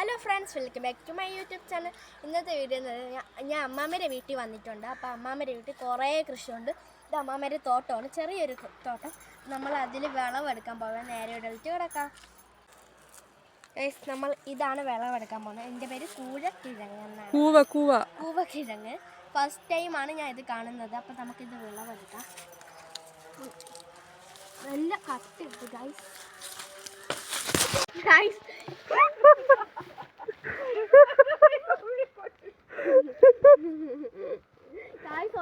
Hello friends, welcome back to my YouTube channel. ഇന്നത്തെ video ഞാൻ അമ്മാമ്മയുടെ വീട്ടിൽ വന്നിട്ടുണ്ട്. അപ്പോൾ അമ്മാമ്മയുടെ വീട്ടിൽ കുറേ കൃഷിയുണ്ട്. ഇത് അമ്മാമ്മയുടെ തോട്ടമാണ്, ചെറിയൊരു തോട്ടം. നമ്മൾ അതിൽ വിളവെടുക്കാൻ പോകാൻ നേരെ ഇടലിട്ട് കിടക്കാം. നമ്മൾ ഇതാണ് വിളവെടുക്കാൻ പോകുന്നത്. എൻ്റെ പേര് കൂവക്കിഴങ്ങ് എന്നാണ്. കൂവക്കിഴങ്ങ് ഫസ്റ്റ് ടൈമാണ് ഞാൻ ഇത് കാണുന്നത്. അപ്പോൾ നമുക്കിത് വിളവെടുക്കാം. നല്ല കട്ടിട്ട് ഗൈസ്.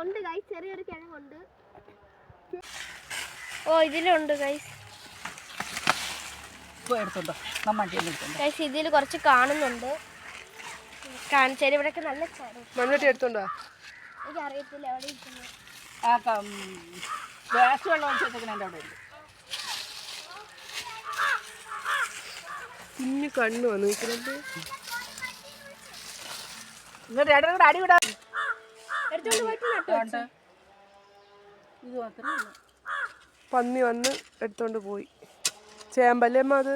ഉണ്ട് ഗൈസ്, ചെറിയൊരു കിഴങ്ങുണ്ട്. ഓ, ഇതിലുണ്ട് ഗൈസ്. ഇതിൽ കുറച്ച് കാണുന്നുണ്ട്. കാണിച്ചാൽ ഇവിടെയൊക്കെ നല്ല മണ്ണട്ടി എടുത്തോണ്ടോ? എനിക്ക് അറിയത്തില്ല എവിടെ ഇരിക്കുന്നു. കുഞ്ഞു കണ്ണു വന്നു നിൽക്കുന്നത്. പന്നി വന്ന് എടുത്തോണ്ട് പോയി. ചേമ്പല്ലേമ്മ അത്?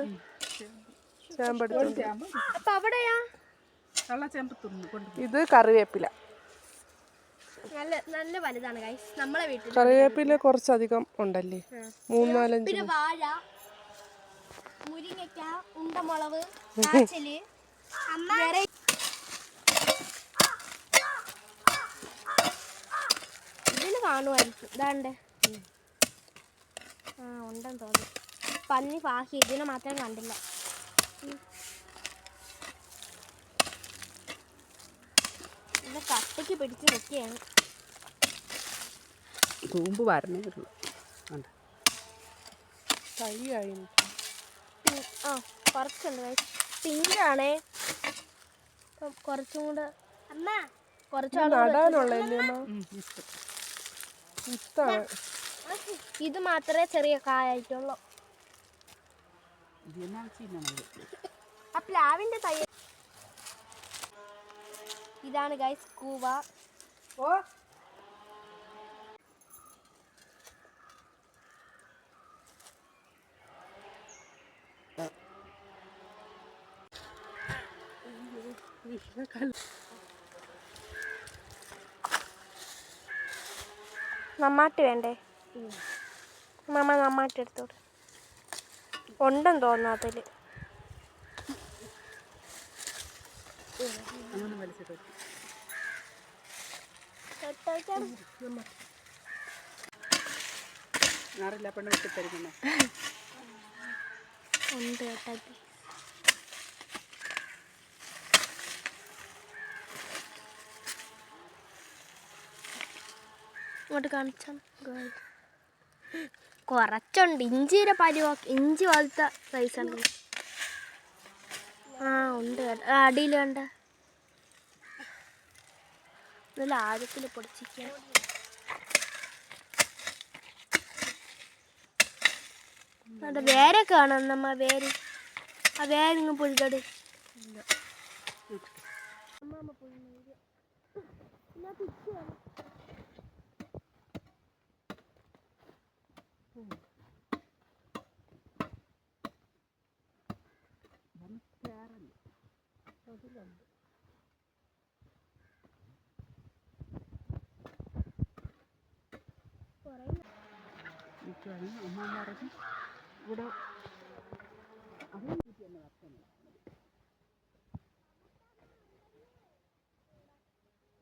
ചേമ്പെടുത്തോണ്ട്. ഇത് കറിവേപ്പില. നല്ല വലുതാണ് ഗൈസ്. നമ്മളെ വീട്ടിൽ കറിവേപ്പില കുറച്ചധികം ഉണ്ടല്ലേ, 3-4. പിന്നെ വാഴ, മുരിങ്ങയ്ക്ക, ഉണ്ടമുളക്, കാച്ചില്, ഇതിന് കാണുമായിരിക്കും. ഇതാണ്ട് ഉണ്ടെന്ന് തോന്നുന്നു. പന്നി പാഹി, ഇതിനെ മാത്രം കണ്ടില്ല. ഇത് കട്ടയ്ക്ക് പിടിച്ച് നിൽക്കുകയാണ്. തൂമ്പ് വരണേ കുറച്ചുണ്ട്. പിങ്കാണേ, കുറച്ചും കൂടെ ഇത് മാത്രമേ ചെറിയ കായായിട്ടുള്ളൂ. ആ പ്ലാവിന്റെ തൈ ഇതാണ് ഗൈസ്, കൂവ. നമ്മാട്ടി വേണ്ടേ മാമ? നമ്മാട്ടി എടുത്തോട്ട് ഉണ്ടെന്ന് തോന്നുന്നു അതില്. ഉണ്ട് കേട്ടോ. ഇങ്ങോട്ട് കാണിച്ചാൽ കുറച്ചുണ്ട്. ഇഞ്ചിയുടെ ഇഞ്ചി പോലത്തെ സൈസാണ്. ഉണ്ട് അടിയിൽ കണ്ട നല്ല ആഴത്തിൽ പൊടിച്ചിരിക്കുക. അത് വേരൊക്കെ കാണാം. നമ്മ വേര്, ആ വേരിങ്ങ് പുഴുതട്.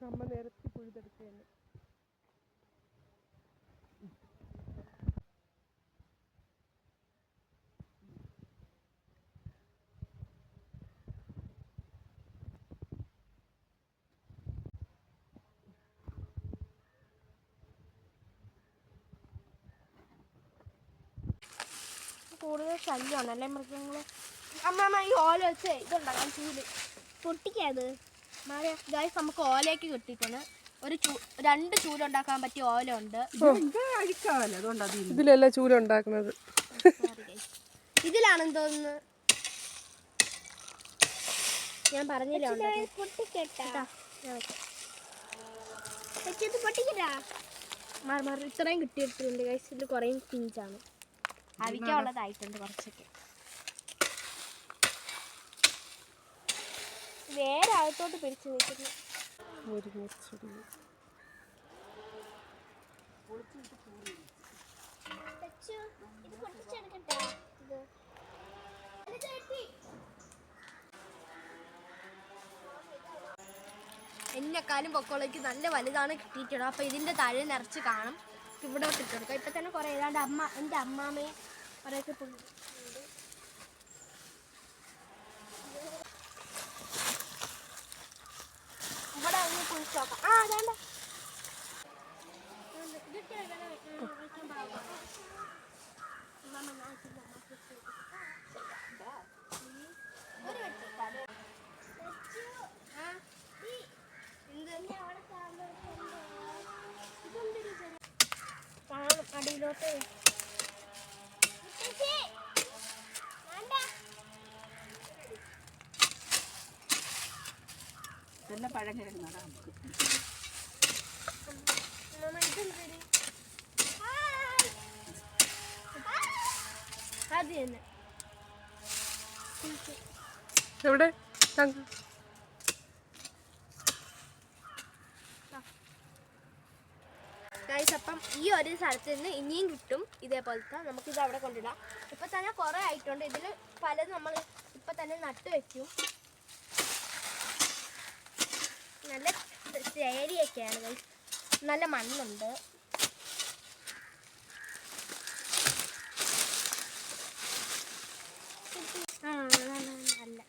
അമ്മ നിരത്തി പുഴുതെടുക്കുകയാണ്. കൂടുതൽ ശല്യമാണല്ലേ മൃഗങ്ങൾ. അമ്മ ഈ ഓല വെച്ച് ഇതുണ്ടാകാം, ചൂല് പൊട്ടിക്കാത് മാറിയ ഗൈസ്. നമുക്ക് ഓലയൊക്കെ കിട്ടിയിട്ടുണ്ട്. 2 ചൂലുണ്ടാക്കാൻ പറ്റിയ ഓല ഉണ്ട്. ഇതിലല്ല ചൂലുണ്ടാക്കുന്നത്. ഇതിലാണെന്ന് തോന്നുന്നു. ഞാൻ പറഞ്ഞില്ല ഇത്രയും കിട്ടിയിട്ടുണ്ട് ഗൈസ്. ഇതിൽ കുറേ പിഞ്ചാണ്. അവിക്കുള്ളതായിട്ടുണ്ട് കുറച്ചൊക്കെ. വേറെ അകത്തോട്ട് പിടിച്ചു നിൽക്കുന്നു. മുരിങ്ങച്ചെടി. ഇത് പൊട്ടിച്ചെടുക്കട്ടെ. ഇത് എന്നെക്കാളും പൊക്കോളേക്ക് നല്ല വലുതാണ് കിട്ടിയിട്ടുള്ളത്. അപ്പോൾ ഇതിൻ്റെ താഴെ നിറച്ച് കാണും. ഇവിടെ ഇട്ടെടുക്കാം. ഇപ്പം തന്നെ കുറേ ഏതാണ്ട് എൻ്റെ അമ്മാമ്മയും കുറേയൊക്കെ ഉണ്ട്. ഇവിടെ ഒന്ന് കുഴിച്ച് നോക്കാം. ആ അതാണ്ട് അടിയിലോട്ട് നല്ല പഴം കിടക്കുന്നതാണ് നമുക്ക്. അത് തന്നെ എവിടെ ഗൈസ്. അപ്പം ഈ ഒരു സ്ഥലത്ത് നിന്ന് ഇനിയും കിട്ടും ഇതേപോലത്തെ. നമുക്കിത് അവിടെ കൊണ്ടിടാം. ഇപ്പം തന്നെ കുറേ ആയിട്ടുണ്ട്. ഇതിൽ പലതും നമ്മൾ ഇപ്പം തന്നെ നട്ട് വെക്കും. നല്ല ചേരിയൊക്കെയാണ് ഗൈസ്. നല്ല മണ്ണുണ്ട്. നല്ല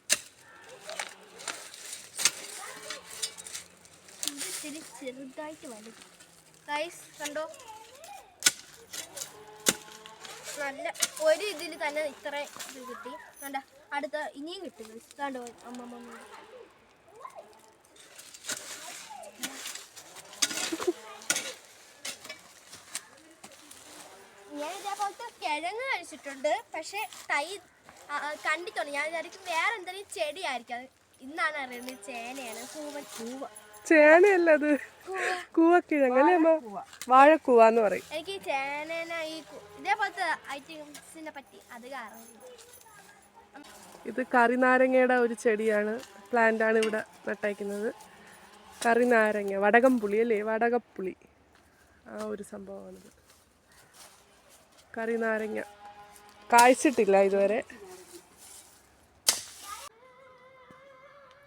ഇത് ഇത്തിരി ചെറുതായിട്ട് വലുത് ഗൈസ്. കണ്ടോ, നല്ല ഒരു ഇതിൽ തന്നെ ഇത്ര ഇത് കിട്ടി. കണ്ട അടുത്ത ഇനിയും കിട്ടി ഗൈസ്. കണ്ടോ അമ്മമ്മ. ഞാൻ ഇതേപോലത്തെ കിഴങ്ങ് കഴിച്ചിട്ടുണ്ട്. പക്ഷെ തൈ കണ്ടിട്ടുണ്ട്. ഞാൻ വിചാരിക്കും വേറെ എന്തെങ്കിലും ചെടിയായിരിക്കും. അത് ഇന്നാണ് അറിയുന്നത് ചേനയാണ്. ചേനയല്ല, അത് കൂവക്കിഴങ്ങ് അല്ലേ അമ്മ? വാഴക്കൂവാന്ന് പറയും. എനിക്ക് ചേന ഈ ഇതേപോലത്തെ ഐറ്റംസിനെ പറ്റി അധികം അറിയില്ല. ഇത് കറിനാരങ്ങയുടെ ഒരു ചെടിയാണ്, പ്ലാന്റാണ് ഇവിടെ നട്ടയക്കുന്നത്. കറിനാരങ്ങ, വടകംപുളി അല്ലേ, വടകപ്പുളി, ആ ഒരു സംഭവമാണിത്. കറിനാരങ്ങ കായ്ച്ചിട്ടില്ല ഇതുവരെ.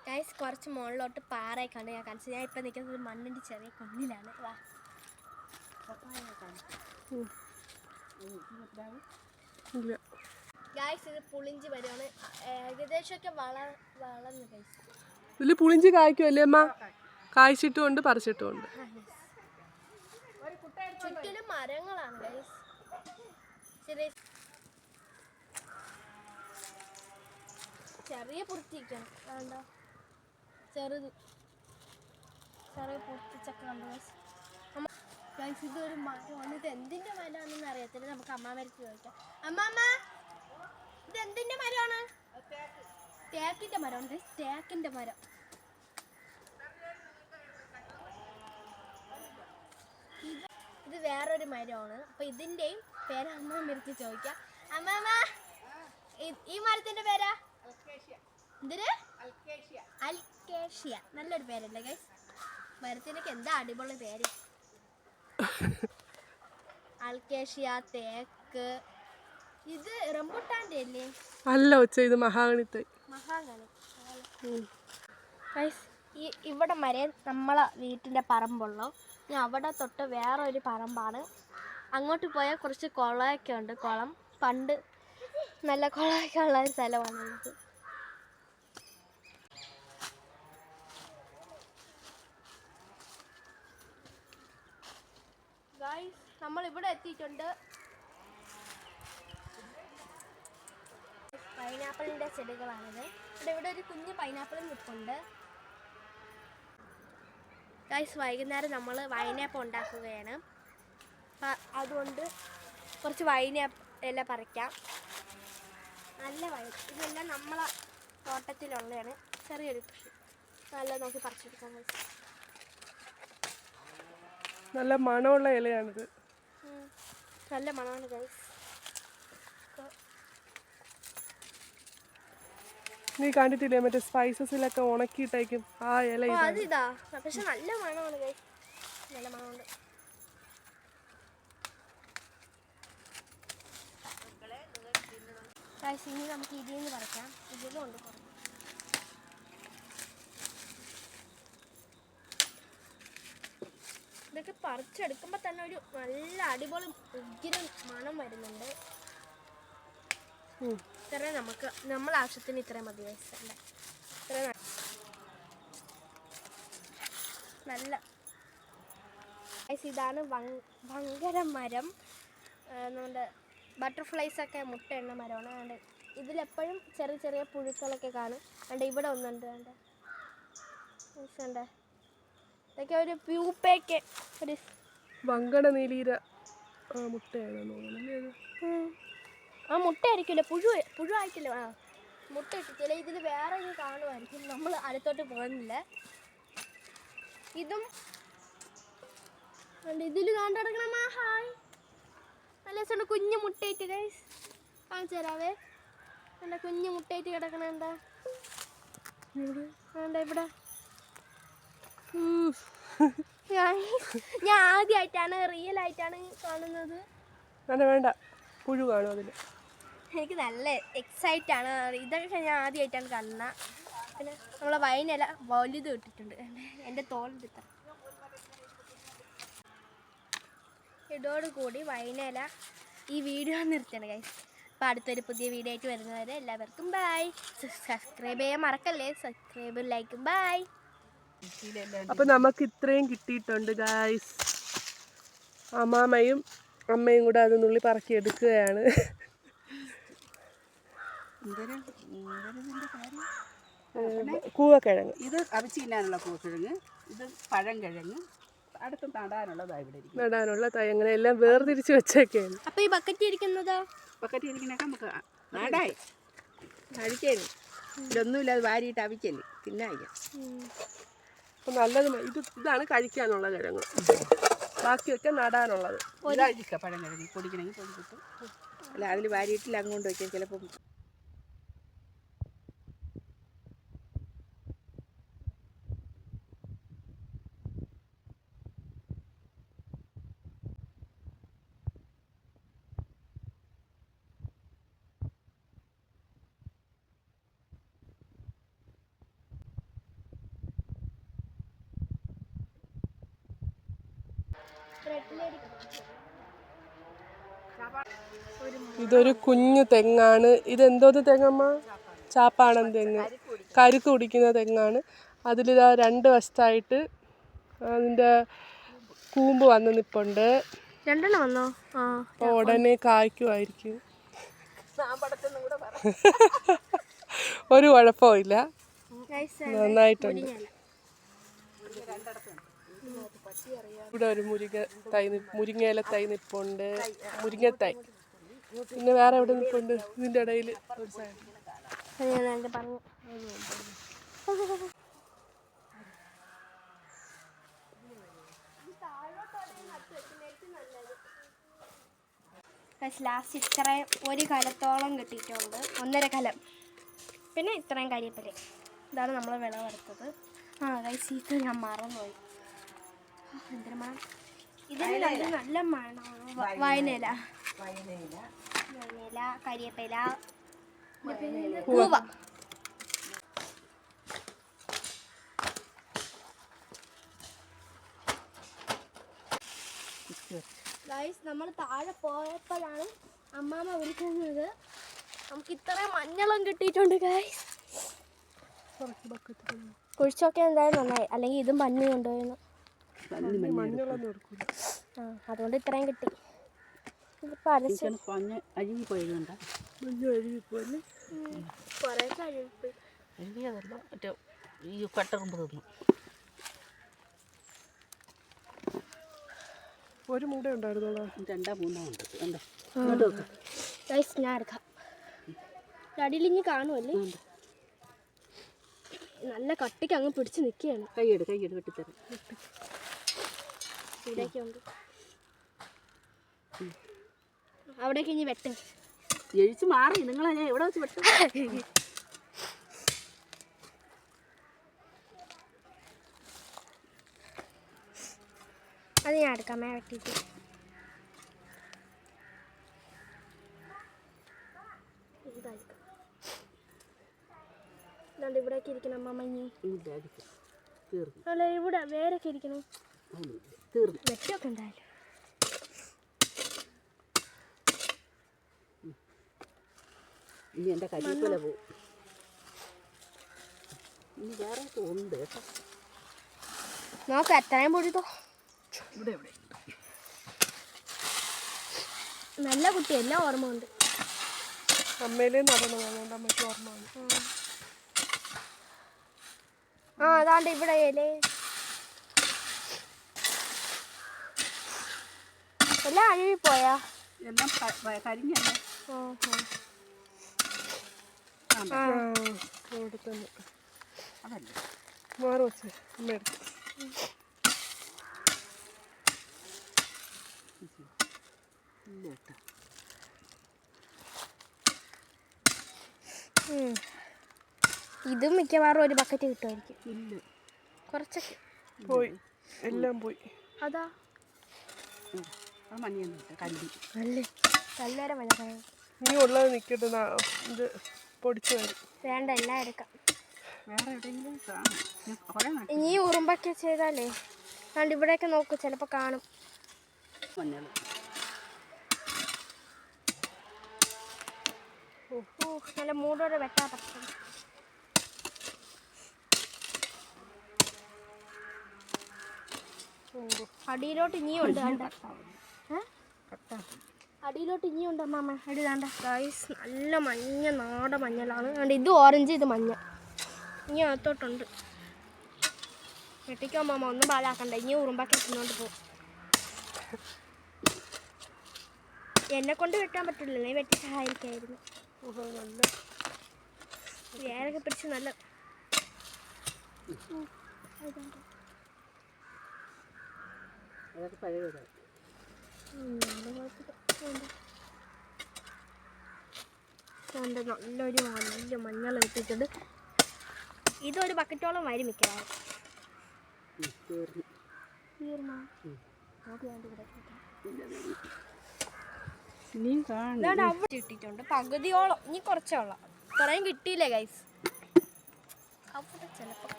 ഗൈസ് കുറച്ച് മുകളിലോട്ട് പാറയൊക്കെയാണ് ഞാൻ കാണിച്ചത്. ഞാൻ ഇപ്പം നിൽക്കുന്നത് മണ്ണിൻ്റെ ചെറിയ കുന്നിലാണ്. വാ ഇല്ല ഗൈസ്, ഇത് പുളിഞ്ചി വരുവാണ്. ഏകദേശമൊക്കെ വളർന്നു ഗൈസ്. ഇതിൽ പുളിഞ്ചി കായ്ക്കുമല്ലേ അമ്മ? കായ്ച്ചിട്ടുമുണ്ട് പറിച്ചിട്ടുമുണ്ട്. ചുറ്റിലും മരങ്ങളാണ് ഗൈസ്. ചെറിയ ചെറിയ പുറത്തിരിക്കണം. വേണ്ടോ ചെറുത് ചെറിയ പൊട്ടിച്ചൊക്കെ കണ്ടു ഗൈസ്. ഇതൊരു മരമാണ്. ഇത് എന്തിൻ്റെ മരമാണെന്ന് അറിയത്തില്ല. നമുക്ക് അമ്മാമരത്ത് ചോദിക്കാം. അമ്മാമ്മ, ഇത് എന്തിൻ്റെ മരമാണ്? തേക്കിൻ്റെ മരമുണ്ട്. തേക്കിൻ്റെ മരം. ഇത് വേറൊരു മരമാണ്. അപ്പോൾ ഇതിൻ്റെയും പേര് അമ്മാമരത്ത് ചോദിക്കാം. അമ്മാമ്മ, ഈ മരത്തിൻ്റെ പേരാ? എന്തിന്? അൽക്കേഷ്യ. നല്ലൊരു പേരല്ലേ ഗൈസ്? മരത്തിനൊക്കെ എന്താ അടിപൊളി പേര്. അൽക്കേഷ്യ, തേക്ക്. ഇത് റംബുട്ടാൻ്റെ അല്ലേ? അല്ല ഒച്ച, ഇത് മഹാഗണി തൈ. Mahogany guys. ഇവിടെ വരെ നമ്മളെ വീട്ടിൻ്റെ പറമ്പുള്ളൂ. ഇനി അവിടെ തൊട്ട് വേറൊരു പറമ്പാണ്. അങ്ങോട്ട് പോയാൽ കുറച്ച് കുളമൊക്കെ ഉണ്ട്. കുളം പണ്ട് നല്ല കുളമൊക്കെ ഉള്ള ഒരു സ്ഥലമാണ് ഇത്. ഗൈസ്, നമ്മളിവിടെ എത്തിയിട്ടുണ്ട്. പൈനാപ്പിളിൻ്റെ ചെടികളാണിത്. ഇവിടെ ഒരു കുഞ്ഞ് പൈനാപ്പിളും നിൽപ്പുണ്ട്. ഗൈസ്, വൈകുന്നേരം നമ്മൾ വൈനാപ്പ് ഉണ്ടാക്കുകയാണ്. അതുകൊണ്ട് കുറച്ച് വൈനാപ്പ് എല്ലാം പറിക്കാം. നല്ല ഇതെല്ലാം നമ്മളെ തോട്ടത്തിലുള്ളതാണ്. ചെറിയൊരു കൃഷി. നല്ല നോക്കി പറിച്ചെടുക്കാം. നല്ല മണമുള്ള ഇലയാണിത്. നല്ല മണമാണ് ഗൈസ്. നീ കണ്ടിട്ടില്ലേ മറ്റേ സ്പൈസസിലൊക്കെ ഉണക്കിയിട്ടേക്കും ആ ഇല ഓ ഇതാണ്. അതിതാ, പക്ഷെ നല്ല മണമാണ് ഗൈസ്, നല്ല മണമുണ്ട്. ഗൈസ് ഇനി നമുക്ക് ഇതിൽ നിന്ന് പറിക്കാം. ഇതിലും ഉണ്ട് കുറേ. ഇതൊക്കെ പറിച്ചെടുക്കുമ്പോൾ തന്നെ ഒരു നല്ല അടിപൊളി ഉഗ്രം മണം വരുന്നുണ്ട്. ഇത്രയും നമുക്ക് നമ്മളെ ആവശ്യത്തിന് ഇത്രയും മതി ഗൈസ്. ഇത്രയും നല്ല ഗൈസ്. ഇതാണ് ഭയങ്കര മരം. നമ്മുടെ ബട്ടർഫ്ലൈസൊക്കെ മുട്ടയിടുന്ന മരമാണ്. അതുകൊണ്ട് ഇതിലെപ്പോഴും ചെറിയ ചെറിയ പുഴുക്കളൊക്കെ കാണും. അതുകൊണ്ട് ഇവിടെ ഒന്നുണ്ട്. ഉണ്ട് ഇതൊക്കെ ഒരു പ്യൂപ്പയൊക്കെ ഒരു വങ്കട നീലീര മുട്ടയാണെന്ന് തോന്നുന്നു. ആ മുട്ട ആയിരിക്കില്ല, പുഴുവായിട്ടില്ല. ആ മുട്ട ഇട്ടിട്ടില്ല. ഇതിൽ വേറെ ഇത് കാണുമായിരിക്കും. നമ്മൾ അടുത്തോട്ട് പോകുന്നില്ല. ഇതും ഇതിൽ കണ്ടെടുക്കണം. ഹായ്, നല്ല രസമുണ്ട്. കുഞ്ഞു മുട്ടയിട്ട് ഗൈസ് കാണിച്ചു തരാവേ. എൻ്റെ കുഞ്ഞു മുട്ടയിട്ട് കിടക്കണ എന്താ ഇവിടെ. ഞാൻ ആദ്യമായിട്ടാണ്, റിയൽ ആയിട്ടാണ് കാണുന്നത്. വേണ്ട, പുഴു കാണും അതിൽ. എനിക്ക് നല്ല എക്സൈറ്റ് ആണ്. ഇതൊക്കെ ഞാൻ ആദ്യമായിട്ടാണ് കാണുന്നത്. പിന്നെ നമ്മളെ വൈനില വലുത് ഇട്ടിട്ടുണ്ട്. എൻ്റെ തോലെടുത്ത ഇതോടുകൂടി വൈനില ഈ വീഡിയോ നിർത്തണം ഗൈസ്. അപ്പോൾ അടുത്തൊരു പുതിയ വീഡിയോ ആയിട്ട് വരുന്നവരെ എല്ലാവർക്കും ബൈ. സബ്സ്ക്രൈബ് ചെയ്യാൻ മറക്കല്ലേ. സബ്സ്ക്രൈബും ലൈക്കും ബൈ. അപ്പം നമുക്ക് ഇത്രയും കിട്ടിയിട്ടുണ്ട് ഗായ്സ്. അമ്മാമ്മയും അമ്മയും കൂടെ അത് നുള്ളി പറക്കി എടുക്കുകയാണ്. കൂവക്കിഴങ്ങ്. ഇത് അവിച്ച് തിന്നാനുള്ള കൂവക്കിഴങ്ങ്, ഇത് പഴംകിഴങ്ങ്, അടുത്ത് നടാനുള്ളതാണ് ഇവിടെ ഇരിക്കുന്നത്. നടാനുള്ള തൈ എല്ലാം വേർതിരിച്ച് വെച്ചൊക്കെയാണ്. അപ്പോൾ ഈ ബക്കറ്റ് ഇരിക്കുന്നതോ? ബക്കറ്റ് ഇരിക്കണൊക്കെ നമുക്ക് നടായി കഴിക്കാനും ഇതൊന്നുമില്ലാതെ വാരിയിട്ട് അവിക്കല്ലേ തിന്നായിക്കാം. അപ്പം നല്ലത് ഇതാണ് കഴിക്കാനുള്ള കിഴങ്ങ്, ബാക്കിയൊക്കെ നടാനുള്ളത്. ഇതായിരിക്കാം പഴംകിഴങ്ങ്. പൊടിക്കണമെങ്കിൽ പൊടി കിട്ടും. അല്ല അതിൽ വാരിയിട്ടില്ല അങ്ങോട്ട് വയ്ക്കാം. ചിലപ്പം ഇതൊരു കുഞ്ഞു തെങ്ങാണ്. ഇതെന്തോന്ന് തെങ്ങമ്മ? ചാപ്പാടൻ തെങ്ങ്, കരിക്ക് കുടിക്കുന്ന തെങ്ങാണ്. അതിലിതാ 2 വശത്തായിട്ട് അതിൻ്റെ കൂമ്പ് വന്ന് നിൽപ്പുണ്ട്. 2 വന്നോ? ആ, അപ്പോൾ ഉടനെ കായ്ക്കുമായിരിക്കും. ഒരു കുഴപ്പമില്ല, നന്നായിട്ടുണ്ട്. ഇവിടെ ഒരു മുരിങ്ങയില തൈ നിൽപ്പുണ്ട്, മുരിങ്ങത്തൈ. പിന്നെ വേറെ എവിടെ നിൽപ്പുണ്ട്? ഇതിൻ്റെ ഇടയിൽ ഒരു സൈഡ്. ലാസ്റ്റ് ഇത്രയും ഒരു കലത്തോളം കിട്ടിയിട്ടുണ്ട്, 1.5 കലം. പിന്നെ ഇത്രയും കരിയപ്പല. ഇതാണ് നമ്മൾ വിളവെടുത്തത്. ആ ഗൈസ്, ഇത് ഞാൻ മറന്നുപോയി. എന്തൊരു മണം! ഇതിന് നല്ല മണമാണ്. വൈനില, കരിയപ്പല, കൂവ. ഗൈസ്, നമ്മൾ താഴെ പോയപ്പോഴാണ് അമ്മാമ്മ വിളിക്കുന്നത്. നമുക്ക് ഇത്രയും മഞ്ഞളും കിട്ടിയിട്ടുണ്ട് ഗൈസ്. കുഴിച്ചൊക്കെ എന്തായാലും നന്നായി, അല്ലെങ്കിൽ ഇതും പന്നി കൊണ്ടുപോയിരുന്നു. അതുകൊണ്ട് ഇത്രയും കിട്ടി. ഒരു മൂട ഉണ്ടായിരുന്നോളൂ. 2-3 ഉണ്ട്. ഞാൻ എടുക്കാം. അടിയിലിഞ്ഞ് കാണുമല്ലേ? നല്ല കട്ടിക്ക് അങ്ങ് പിടിച്ച് നിൽക്കുകയാണ്. കൈയ്യെട് വെട്ടിത്തരാം. ഇവിടേക്കുണ്ട്. അവിടേക്ക് ഇനി വെട്ട്. എഴിച്ച് മാറി. നിങ്ങളെ ഞാൻ എവിടെ വെച്ച് വെട്ടും? അത് ഞാൻ എടുക്കാം വെട്ടിയിട്ട്. ഇതായിരിക്കും ഇവിടേക്ക് ഇരിക്കണം അമ്മ. ഇനി തീർന്നു. അല്ല ഇവിടെ വേരൊക്കെ ഇരിക്കണം. തീർന്നു. വെട്ടിയൊക്കെ എന്തായാലും. ഇനി എൻ്റെ കരിവേപ്പില പോവും. ഇനി വേറെ ഉണ്ട് കേട്ടോ. നോക്ക് എത്രയും പൊടിത്തോ. ഇവിടെ ഇവിടെ നല്ല കുട്ടി എല്ലാം ഓർമ്മ ഉണ്ട്. അമ്മയിലേ നടണം, അതുകൊണ്ട് അമ്മയ്ക്ക് ഓർമ്മ വന്നു. ആ അതാണ്ട് ഇവിടെ ഇലേ എല്ലാം അഴുകി പോയാ. എല്ലാം കരിഞ്ഞല്ലേ. അവിടെ തന്നെ അതല്ലേ മാറി വെച്ചേ അമ്മ എടുത്തു. ഇല്ല കേട്ടോ. ഇത് മിക്കവാറും ഒരു ബക്കറ്റ് കിട്ടുമായിരിക്കും. ഇല്ല കുറച്ചൊക്കെ പോയി, എല്ലാം പോയി. അതാ ആ മഞ്ഞൊന്നും ഇല്ല. കല്ലി അല്ലേ കല്ലേരെ മഞ്ഞ. ഇനി ഉള്ളത് നിൽക്കട്ടെ, ഇത് പൊടിച്ചു വരും. വേണ്ട എല്ലാം എടുക്കാം. വേറെ എവിടെയെങ്കിലും കാണും. കുറേ ഇനി ഉറുമ്പൊക്കെ ചെയ്താലേ അതുകൊണ്ട് ഇവിടെയൊക്കെ നോക്കൂ, ചിലപ്പോൾ കാണും. മഞ്ഞൾ നല്ല മൂടോടെ വെട്ടാൻ പറ്റും. അടിയിലോട്ട് ഇനിയും ഉണ്ട്. അടിയിലോട്ട് ഇനിയും ഉണ്ട് അമ്മ. അടി വേണ്ട ഗൈസ്, നല്ല മഞ്ഞ നാടൻ മഞ്ഞളാണ്. അതുകൊണ്ട് ഇത് ഓറഞ്ച്, ഇത് മഞ്ഞ. ഇനി അകത്തോട്ടുണ്ട്. വെട്ടിക്കോ അമ്മ, ഒന്നും പാലാക്കണ്ട. ഇനി ഉറുമ്പൊക്കെ തിന്നോണ്ട് പോകും. എന്നെ കൊണ്ട് വെട്ടാൻ പറ്റില്ലല്ലേ, വെട്ടി സഹായിക്കായിരുന്നു. നല്ല വേരൊക്കെ പിടിച്ച് നല്ല അതൊക്കെ പഴയതാണ്. നല്ലൊരു വലിയ മഞ്ഞൾ കിട്ടിയിട്ടുണ്ട്. ഇതൊരു ബക്കറ്റോളം വരും മിക്കവാറും. ഇനിയും കാണും. അവിടെ കിട്ടിയിട്ടുണ്ട് പകുതിയോളം. ഇനി കുറച്ചോളം, ഇത്രയും കിട്ടിയില്ലേ ഗൈസ്. അവിടെ ചിലപ്പോൾ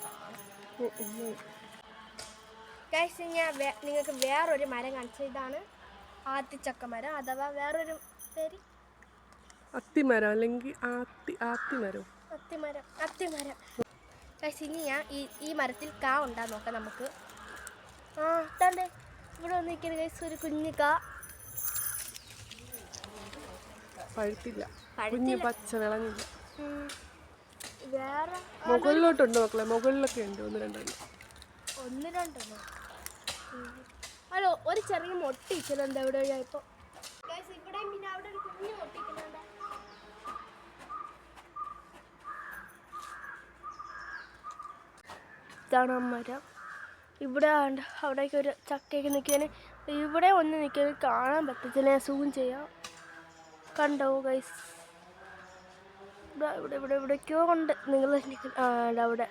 ഗൈസ് ഞാൻ നിങ്ങൾക്ക് വേറൊരു മരം കാണിച്ചത്. ഇതാണ് ആത്തിച്ചക്ക മരം, അഥവാ വേറൊരു പേര് അത്തിമരം, അല്ലെങ്കിൽ ആത്തിമരം. അത്തിമരം ഗൈസ്. ഇനി ഞാൻ ഈ മരത്തിൽ കാ ഉണ്ടാ നോക്കാം നമുക്ക്. ആ ഇതാണ്ടേ ഇവിടെ വന്ന് നിൽക്കുന്നത് ഗൈസ്, ഒരു കുഞ്ഞു കാ. പഴുത്തില്ല, കുഞ്ഞ് പച്ച വിളഞ്ഞില്ല. വേറെ മുകളിലോട്ടുണ്ട് മക്കളെ, മുകളിലൊക്കെ ഉണ്ട് ഒന്ന് രണ്ടെണ്ണം. അല്ല ഒരു ചെറിയ മൊട്ടിക്കുന്നുണ്ട് ഇവിടെ ഇപ്പോൾ. ഇവിടെ പിന്നെ അവിടെ ഒരു കുഞ്ഞു മൊട്ടിക്കുന്നുണ്ട്. ഇതാണ് മരം. ഇവിടെ അവിടേക്ക് ഒരു ചക്കയൊക്കെ നിൽക്കാൻ. ഇവിടെ ഒന്ന് നിൽക്കാൻ കാണാൻ പറ്റത്തില്ല. സൂം ചെയ്യാം. കണ്ടോ ഗൈസ്, ഇവിടെ ഇവിടെ ഇവിടേക്കോ ഉണ്ട്. നിങ്ങൾ അവിടെ